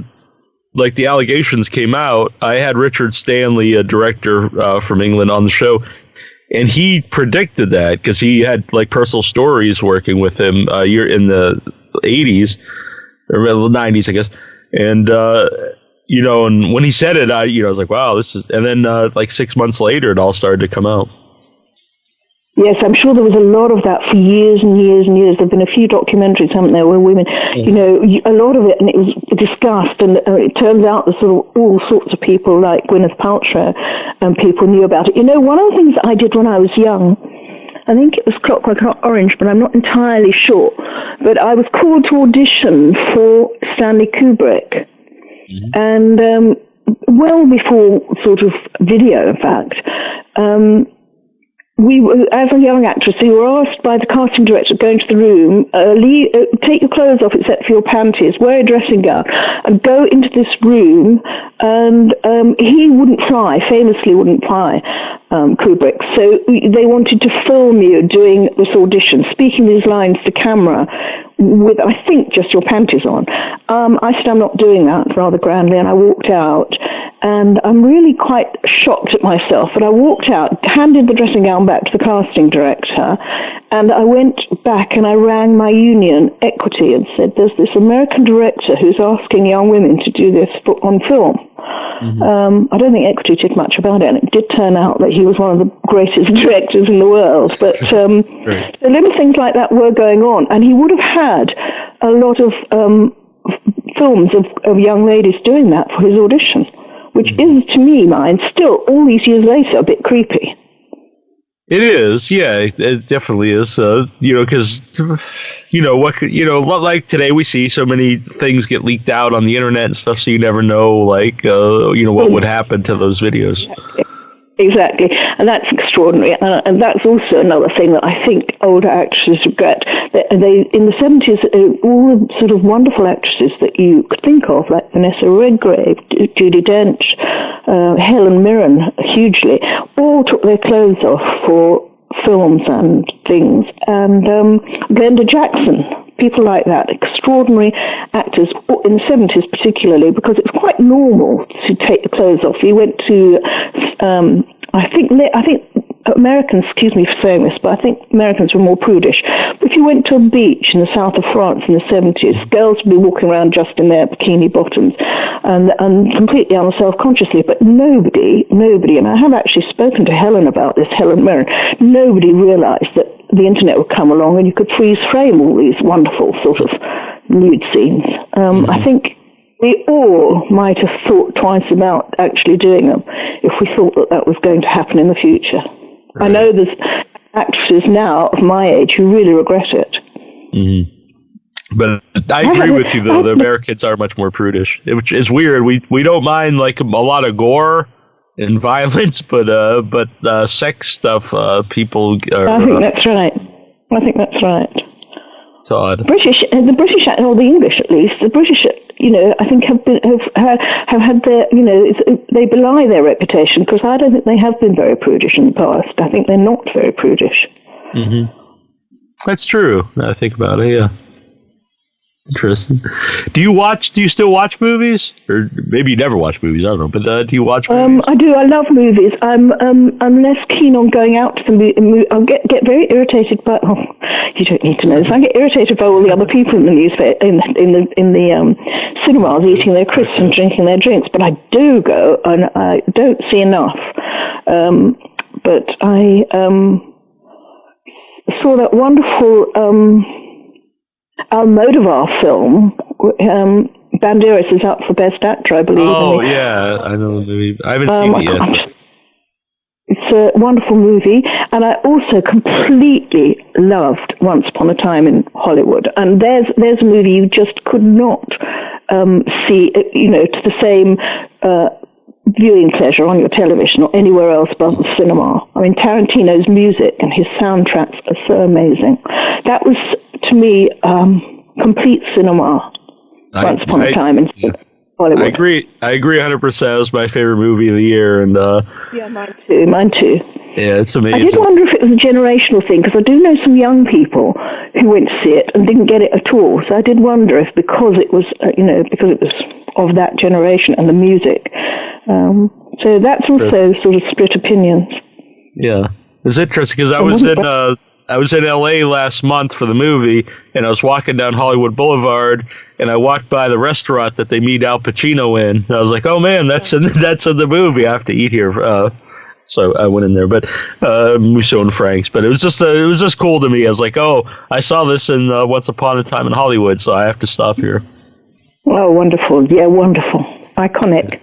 the allegations came out. I had Richard Stanley, a director from England, on the show, and he predicted that because he had personal stories working with him in the 80s or the 90s, I guess, and and when he said it, I was like, wow, this is. And then 6 months later, it all started to come out. Yes, I'm sure there was a lot of that for years and years and years. There have been a few documentaries, haven't there, where women, a lot of it, and it was discussed, and it turns out that sort of all sorts of people like Gwyneth Paltrow and people knew about it. One of the things that I did when I was young, I think it was Clockwork Orange, but I'm not entirely sure, but I was called to audition for Stanley Kubrick. And well before sort of video, in fact, we were, as a young actress, we were asked by the casting director to go into the room, take your clothes off except for your panties, wear a dressing gown, and go into this room. And he wouldn't fly, famously wouldn't fly, Kubrick. So they wanted to film you doing this audition, speaking these lines to camera with, I think, just your panties on. I said, I'm not doing that, rather grandly, and I walked out. And I'm really quite shocked at myself. But I walked out, handed the dressing gown back to the casting director, and I went back and I rang my union, Equity, and said, there's this American director who's asking young women to do this on film. I don't think Equity did much about it, and it did turn out that he was one of the greatest directors in the world. But so little things like that were going on, and he would have had a lot of films of young ladies doing that for his audition, which is, to me, still, all these years later, a bit creepy. It is, yeah, it definitely is. Because, like today we see so many things get leaked out on the internet and stuff, so you never know, what would happen to those videos. Exactly, and that's extraordinary, and that's also another thing that I think older actresses regret. They in the 70s, all the sort of wonderful actresses that you could think of, like Vanessa Redgrave, Judi Dench, Helen Mirren, hugely, all took their clothes off for films and things, and Glenda Jackson, people like that, extraordinary actors in the 70s particularly, because it was quite normal to take the clothes off. You went to, I think Americans, excuse me for saying this, but I think Americans were more prudish. But if you went to a beach in the south of France in the 70s, girls would be walking around just in their bikini bottoms and completely self-consciously. But nobody, and I have actually spoken to Helen about this, Helen Mirren, nobody realized that the internet would come along and you could freeze frame all these wonderful sort of nude scenes. I think we all might have thought twice about actually doing them if we thought that was going to happen in the future. Right. I know there's actresses now of my age who really regret it. But I agree with you, though. The Americans are much more prudish, which is weird. We don't mind like a lot of gore and violence, but sex stuff, people are... I think that's right. It's odd. The British, or the English at least, the British, I think have had their, they belie their reputation, because I don't think they have been very prudish in the past. I think they're not very prudish. That's true. Now I think about it, yeah. Interesting. Do you still watch movies? Or maybe you never watch movies, I don't know, but do you watch movies? I do. I love movies. I'm less keen on going out to the movie. I get very irritated by, you don't need to know this. I get irritated by all the other people in the in the cinemas eating their crisps and drinking their drinks, but I do go, and I don't see enough. But I saw that wonderful Almodovar film. Banderas is up for Best Actor, I believe. Oh, yeah, I know the movie. I haven't seen it yet. It's a wonderful movie, and I also completely loved Once Upon a Time in Hollywood. And there's a movie you just could not see, to the same viewing pleasure on your television or anywhere else but the cinema. I mean, Tarantino's music and his soundtracks are so amazing. That was, to me, complete cinema. Once Upon a Time in Hollywood. I agree 100%. It was my favorite movie of the year, and yeah, mine too. Yeah, it's amazing. I did wonder if it was a generational thing, because I do know some young people who went to see it and didn't get it at all. So I did wonder if because it was of that generation and the music. So that's also sort of split opinions. Yeah, it's interesting because I was in LA last month for the movie, and I was walking down Hollywood Boulevard, and I walked by the restaurant that they meet Al Pacino in. And I was like, "Oh man, that's in the movie. I have to eat here." So I went in there, but Musso and Frank's. But it was just cool to me. I was like, oh, I saw this in Once Upon a Time in Hollywood, so I have to stop here. Oh, wonderful! Yeah, wonderful, iconic.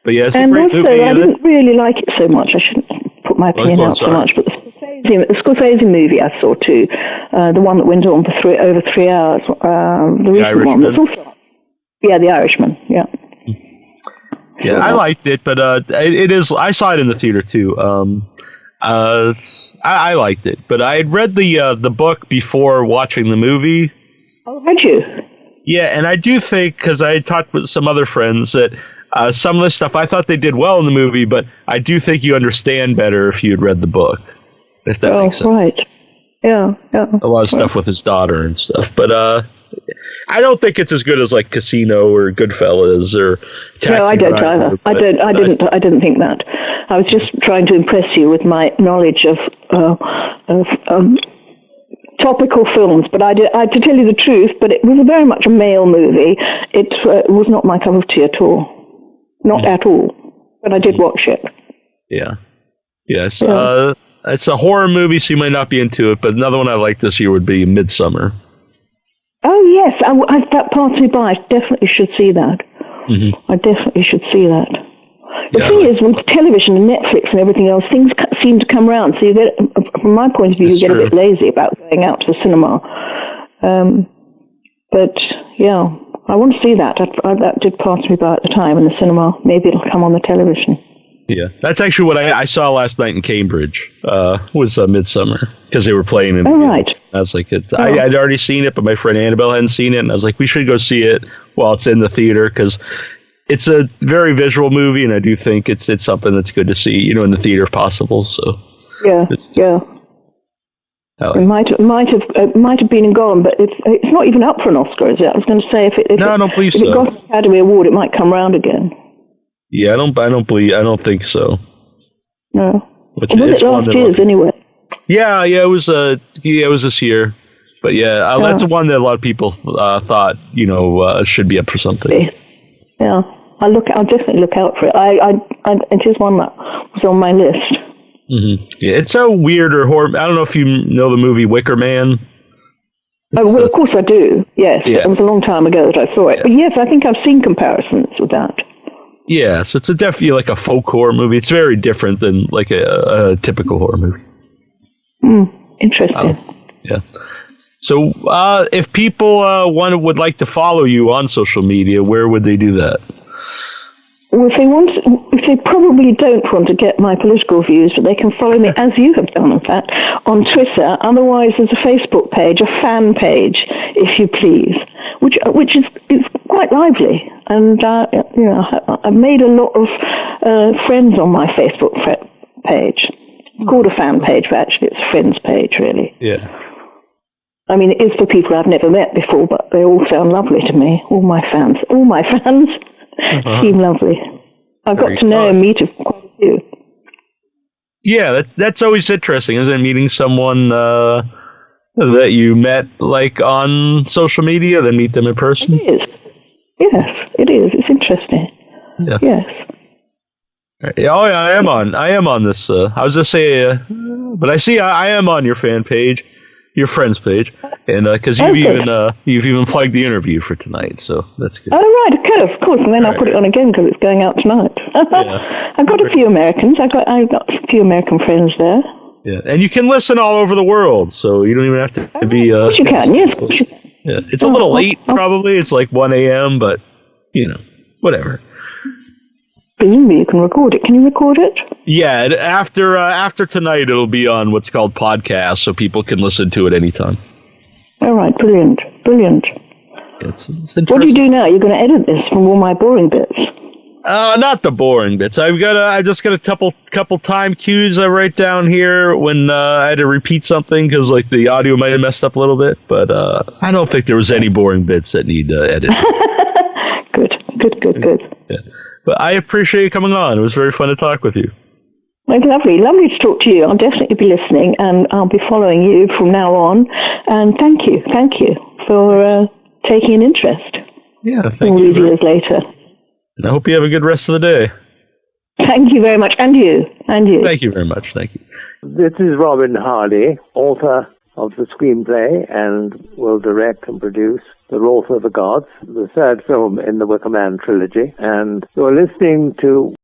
But yeah, it's and a great also, movie. I didn't really like it so much. I shouldn't put my opinion out so much, but the Scorsese movie I saw too, the one that went on for over 3 hours, the recent one. That's also, The Irishman. Yeah. Yeah, I liked it, but it is. I saw it in the theater too. I liked it, but I had read the book before watching the movie. Oh, had you? Yeah, and I do think, because I had talked with some other friends, that some of the stuff I thought they did well in the movie, but I do think you understand better if you had read the book. If that makes sense. Oh, right. Yeah. A lot of stuff with his daughter and stuff, but I don't think it's as good as like Casino or Goodfellas or Taxi No, I don't Driver, either. I didn't think that. I was just trying to impress you with my knowledge of topical films. But to tell you the truth, but it was very much a male movie. It was not my cup of tea at all, not at all. But I did watch it. Yeah. Yes. Yeah. It's a horror movie, so you might not be into it. But another one I like this year would be Midsummer. Oh, yes. That passed me by. I definitely should see that. I definitely should see that. The thing is, with television and Netflix and everything else, things seem to come around. So you get, from my point of view, you get a bit lazy about going out to the cinema. But, yeah, I want to see that. That did pass me by at the time in the cinema. Maybe it'll come on the television. Yeah, that's actually what I saw last night in Cambridge, was Midsummer, because they were playing it. Oh, right. I was like, I'd already seen it, but my friend Annabelle hadn't seen it, and I was like, we should go see it while it's in the theater, because it's a very visual movie, and I do think it's something that's good to see, in the theater if possible. So yeah. It might have been and gone, but it's not even up for an Oscar, is it? I was going to say if it got an Academy Award, it might come round again. Yeah, I don't think so. No. Was it last year's anyway? Yeah, it was this year. But yeah, that's one that a lot of people thought, should be up for something. Yeah, I'll definitely look out for it. It is one that was on my list. Mm-hmm. Yeah, it's a weirder horror. I don't know if you know the movie Wicker Man. Well, of course I do. Yes, it was a long time ago that I saw it. Yeah. But yes, I think I've seen comparisons with that. Yeah, so it's definitely like a folk horror movie. It's very different than like a typical horror movie. Interesting. Yeah. So if people would like to follow you on social media, where would they do that? Well, if they probably don't want to get my political views, but they can follow me, as you have done, in fact, on Twitter. Otherwise, there's a Facebook page, a fan page, if you please, which is quite lively. And I've made a lot of friends on my Facebook page. It's called a fan page, but actually it's a friends page, really. Yeah. I mean, it is for people I've never met before, but they all sound lovely to me. All my fans seem lovely. I've got to know and meet quite a few. Yeah, that's always interesting, isn't it? Meeting someone that you met like on social media, then meet them in person. It is. Yes, it is. It's interesting. Yeah. Yes. Oh yeah, I am on this. I was just say, but I see I am on your fan page, your friends page, and because you've even flagged the interview for tonight, so that's good. Oh right, okay, of course, and then I'll put it on again because it's going out tonight. Yeah. I've got a few Americans. I've got a few American friends there. Yeah, and you can listen all over the world, so you don't even have to be. Yes, you can. Yes. Yeah, it's a little late, probably. It's like 1 a.m., but whatever. Presumably you can record it. Can you record it? Yeah, after tonight, it'll be on what's called podcast, so people can listen to it anytime. All right, brilliant. It's interesting. What do you do now? You're going to edit this from all my boring bits. Not the boring bits. I just got a couple time cues I write down here when I had to repeat something because like the audio might have messed up a little bit, but I don't think there was any boring bits that need editing. Good. Yeah. But I appreciate you coming on. It was very fun to talk with you. Well, lovely to talk to you. I'll definitely be listening, and I'll be following you from now on. And thank you for taking an interest. Yeah, thank you. All these years later. And I hope you have a good rest of the day. Thank you very much. And you. And you. Thank you very much. Thank you. This is Robin Hardy, author of the screenplay, and will direct and produce The Wrath of the Gods, the third film in the Wicker Man trilogy. And you're listening to